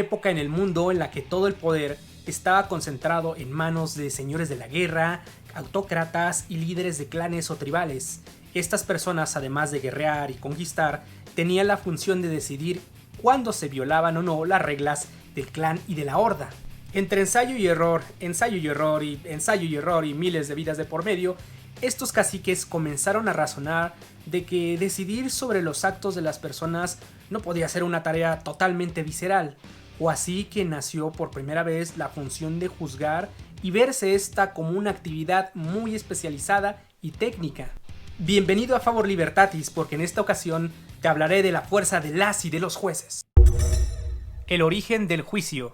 época en el mundo en la que todo el poder estaba concentrado en manos de señores de la guerra, autócratas y líderes de clanes o tribales. Estas personas, además de guerrear y conquistar, tenían la función de decidir cuándo se violaban o no las reglas del clan y de la horda. Entre ensayo y error y miles de vidas de por medio, estos caciques comenzaron a razonar de que decidir sobre los actos de las personas no podía ser una tarea totalmente visceral, o así que nació por primera vez la función de juzgar y verse esta como una actividad muy especializada y técnica. Bienvenido a Favor Libertatis, porque en esta ocasión te hablaré de la fuerza de las y de los jueces. El origen del juicio.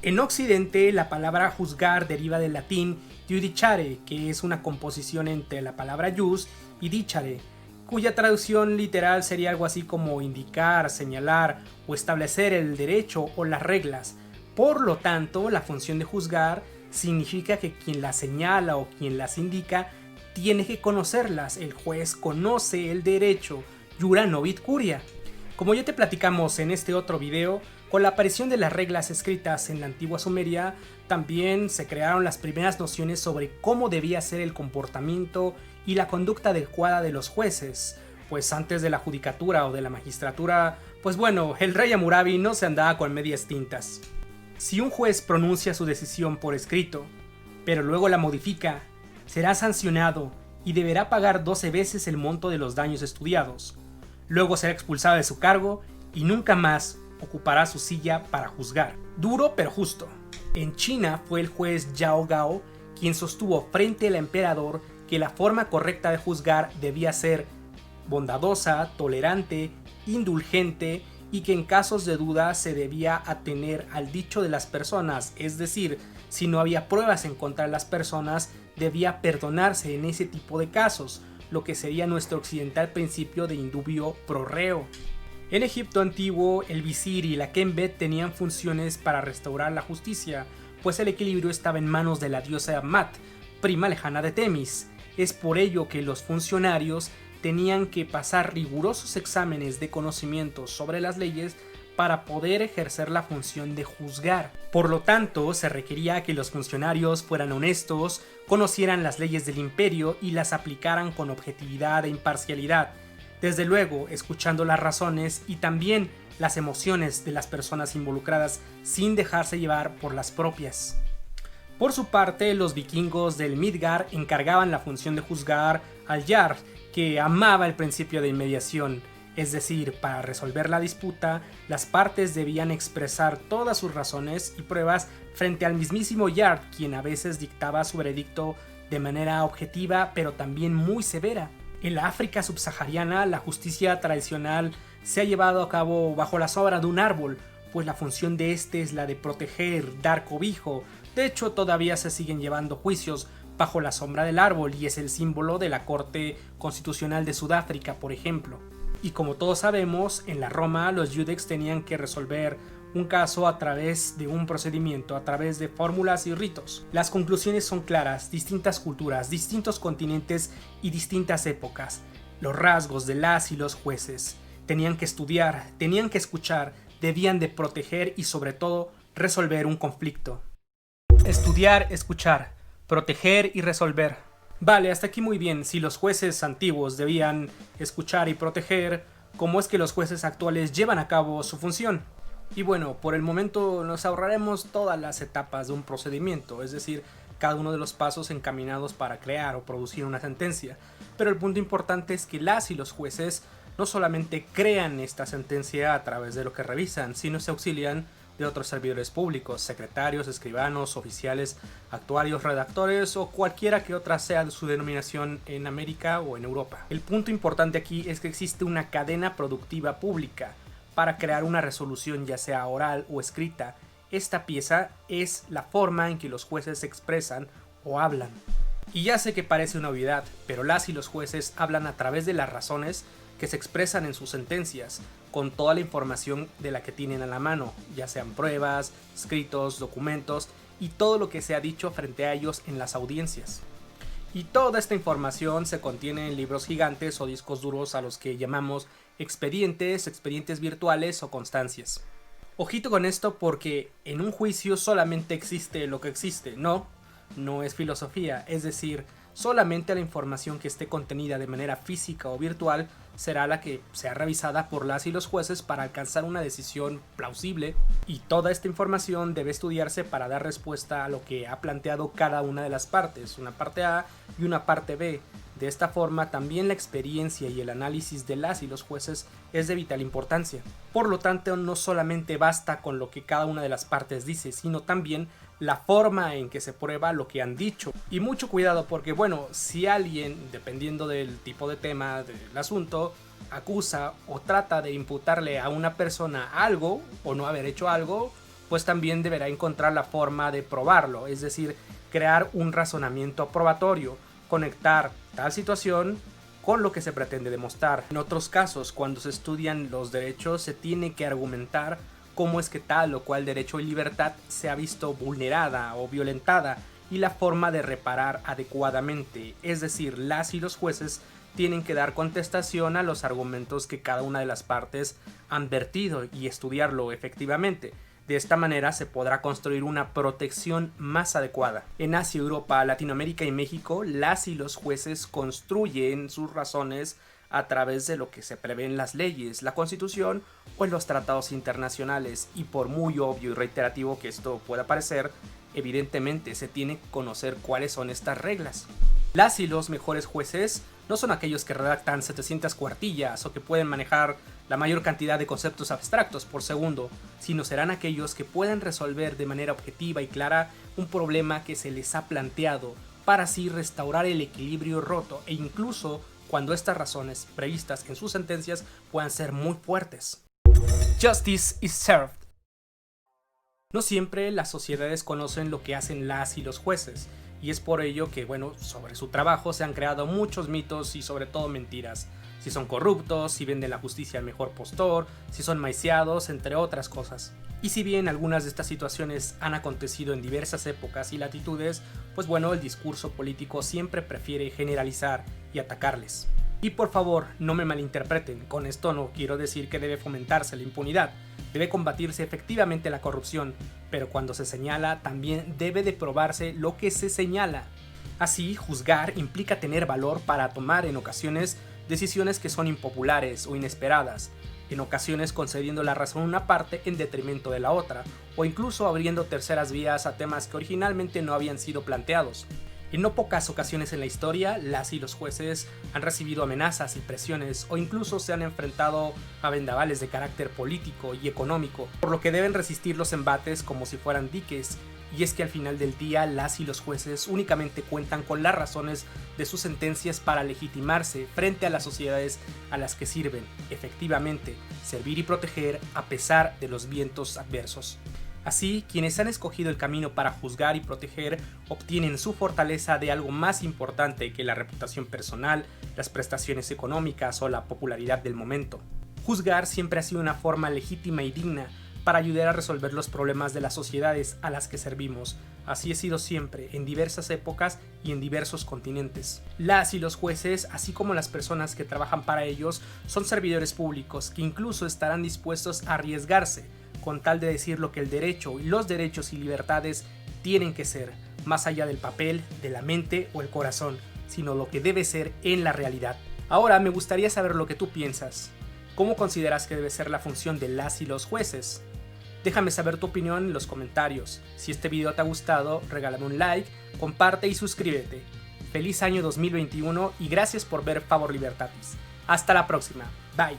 En Occidente, la palabra juzgar deriva del latín judicare, que es una composición entre la palabra jus y dicere, cuya traducción literal sería algo así como indicar, señalar o establecer el derecho o las reglas. Por lo tanto, la función de juzgar significa que quien las señala o quien las indica tiene que conocerlas. El juez conoce el derecho, jura novit curia. Como ya te platicamos en este otro video, con la aparición de las reglas escritas en la antigua Sumeria, también se crearon las primeras nociones sobre cómo debía ser el comportamiento y la conducta adecuada de los jueces. Pues antes de la judicatura o de la magistratura, pues bueno, el rey Hammurabi no se andaba con medias tintas. Si un juez pronuncia su decisión por escrito, pero luego la modifica, será sancionado y deberá pagar 12 veces el monto de los daños estudiados. Luego será expulsado de su cargo y nunca más ocupará su silla para juzgar. Duro pero justo. En China fue el juez Yao Gao quien sostuvo frente al emperador que la forma correcta de juzgar debía ser bondadosa, tolerante, indulgente y que en casos de duda se debía atener al dicho de las personas, es decir, si no había pruebas en contra de las personas, debía perdonarse en ese tipo de casos, lo que sería nuestro occidental principio de indubio pro reo. En Egipto antiguo, el visir y la Kembet tenían funciones para restaurar la justicia, pues el equilibrio estaba en manos de la diosa Amat, prima lejana de Temis. Es por ello que los funcionarios tenían que pasar rigurosos exámenes de conocimientos sobre las leyes para poder ejercer la función de juzgar. Por lo tanto, se requería que los funcionarios fueran honestos, conocieran las leyes del imperio y las aplicaran con objetividad e imparcialidad. Desde luego, escuchando las razones y también las emociones de las personas involucradas sin dejarse llevar por las propias. Por su parte, los vikingos del Midgard encargaban la función de juzgar al Jarl, que amaba el principio de inmediación. Es decir, para resolver la disputa, las partes debían expresar todas sus razones y pruebas frente al mismísimo Jarl, quien a veces dictaba su veredicto de manera objetiva, pero también muy severa. En la África subsahariana, la justicia tradicional se ha llevado a cabo bajo la sombra de un árbol, pues la función de este es la de proteger, dar cobijo. De hecho, todavía se siguen llevando juicios bajo la sombra del árbol y es el símbolo de la Corte Constitucional de Sudáfrica, por ejemplo. Y como todos sabemos, en la Roma los judex tenían que resolver un caso a través de un procedimiento, a través de fórmulas y ritos. Las conclusiones son claras: distintas culturas, distintos continentes y distintas épocas. Los rasgos de las y los jueces tenían que estudiar, tenían que escuchar, debían de proteger y sobre todo resolver un conflicto. Estudiar, escuchar, proteger y resolver. Vale, hasta aquí muy bien. Si los jueces antiguos debían escuchar y proteger, ¿cómo es que los jueces actuales llevan a cabo su función? Y bueno, por el momento nos ahorraremos todas las etapas de un procedimiento, es decir, cada uno de los pasos encaminados para crear o producir una sentencia. Pero el punto importante es que las y los jueces no solamente crean esta sentencia a través de lo que revisan, sino se auxilian de otros servidores públicos, secretarios, escribanos, oficiales, actuarios, redactores o cualquiera que otra sea su denominación en América o en Europa. El punto importante aquí es que existe una cadena productiva pública para crear una resolución, ya sea oral o escrita. Esta pieza es la forma en que los jueces se expresan o hablan. Y ya sé que parece una obviedad, pero las y los jueces hablan a través de las razones que se expresan en sus sentencias, con toda la información de la que tienen a la mano, ya sean pruebas, escritos, documentos y todo lo que se ha dicho frente a ellos en las audiencias. Y toda esta información se contiene en libros gigantes o discos duros a los que llamamos expedientes, expedientes virtuales o constancias. Ojito con esto porque en un juicio solamente existe lo que existe, no es filosofía, es decir, solamente la información que esté contenida de manera física o virtual será la que sea revisada por las y los jueces para alcanzar una decisión plausible, y toda esta información debe estudiarse para dar respuesta a lo que ha planteado cada una de las partes, una parte A y una parte B. De esta forma también la experiencia y el análisis de las y los jueces es de vital importancia. Por lo tanto, no solamente basta con lo que cada una de las partes dice, sino también la forma en que se prueba lo que han dicho. Y mucho cuidado porque, bueno, si alguien, dependiendo del tipo de tema del asunto, acusa o trata de imputarle a una persona algo o no haber hecho algo, pues también deberá encontrar la forma de probarlo, es decir, crear un razonamiento probatorio, conectar tal situación con lo que se pretende demostrar. En otros casos, cuando se estudian los derechos, se tiene que argumentar cómo es que tal o cual derecho y libertad se ha visto vulnerada o violentada y la forma de reparar adecuadamente, es decir, las y los jueces tienen que dar contestación a los argumentos que cada una de las partes han vertido y estudiarlo efectivamente. De esta manera se podrá construir una protección más adecuada. En Asia, Europa, Latinoamérica y México, las y los jueces construyen sus razones a través de lo que se prevé en las leyes, la Constitución o en los tratados internacionales, y por muy obvio y reiterativo que esto pueda parecer, evidentemente se tiene que conocer cuáles son estas reglas. Las y los mejores jueces no son aquellos que redactan 700 cuartillas o que pueden manejar la mayor cantidad de conceptos abstractos por segundo, sino serán aquellos que pueden resolver de manera objetiva y clara un problema que se les ha planteado, para así restaurar el equilibrio roto, e incluso cuando estas razones previstas en sus sentencias puedan ser muy fuertes. Justice is served. No siempre las sociedades conocen lo que hacen las y los jueces, y es por ello que, bueno, sobre su trabajo se han creado muchos mitos y sobre todo mentiras. Si son corruptos, si venden la justicia al mejor postor, si son maiciados, entre otras cosas. Y si bien algunas de estas situaciones han acontecido en diversas épocas y latitudes, pues bueno, el discurso político siempre prefiere generalizar y atacarles. Y por favor, no me malinterpreten, con esto no quiero decir que debe fomentarse la impunidad, debe combatirse efectivamente la corrupción, pero cuando se señala también debe de probarse lo que se señala. Así, juzgar implica tener valor para tomar en ocasiones decisiones que son impopulares o inesperadas, en ocasiones concediendo la razón a una parte en detrimento de la otra, o incluso abriendo terceras vías a temas que originalmente no habían sido planteados. En no pocas ocasiones en la historia, las y los jueces han recibido amenazas y presiones, o incluso se han enfrentado a vendavales de carácter político y económico, por lo que deben resistir los embates como si fueran diques. Y es que al final del día, las y los jueces únicamente cuentan con las razones de sus sentencias para legitimarse frente a las sociedades a las que sirven, efectivamente, servir y proteger a pesar de los vientos adversos. Así, quienes han escogido el camino para juzgar y proteger obtienen su fortaleza de algo más importante que la reputación personal, las prestaciones económicas o la popularidad del momento. Juzgar siempre ha sido una forma legítima y digna para ayudar a resolver los problemas de las sociedades a las que servimos. Así ha sido siempre, en diversas épocas y en diversos continentes. Las y los jueces, así como las personas que trabajan para ellos, son servidores públicos que incluso estarán dispuestos a arriesgarse con tal de decir lo que el derecho y los derechos y libertades tienen que ser, más allá del papel, de la mente o el corazón, sino lo que debe ser en la realidad. Ahora me gustaría saber lo que tú piensas. ¿Cómo consideras que debe ser la función de las y los jueces? Déjame saber tu opinión en los comentarios. Si este video te ha gustado, regálame un like, comparte y suscríbete. Feliz año 2021 y gracias por ver Favor Libertatis. Hasta la próxima. Bye.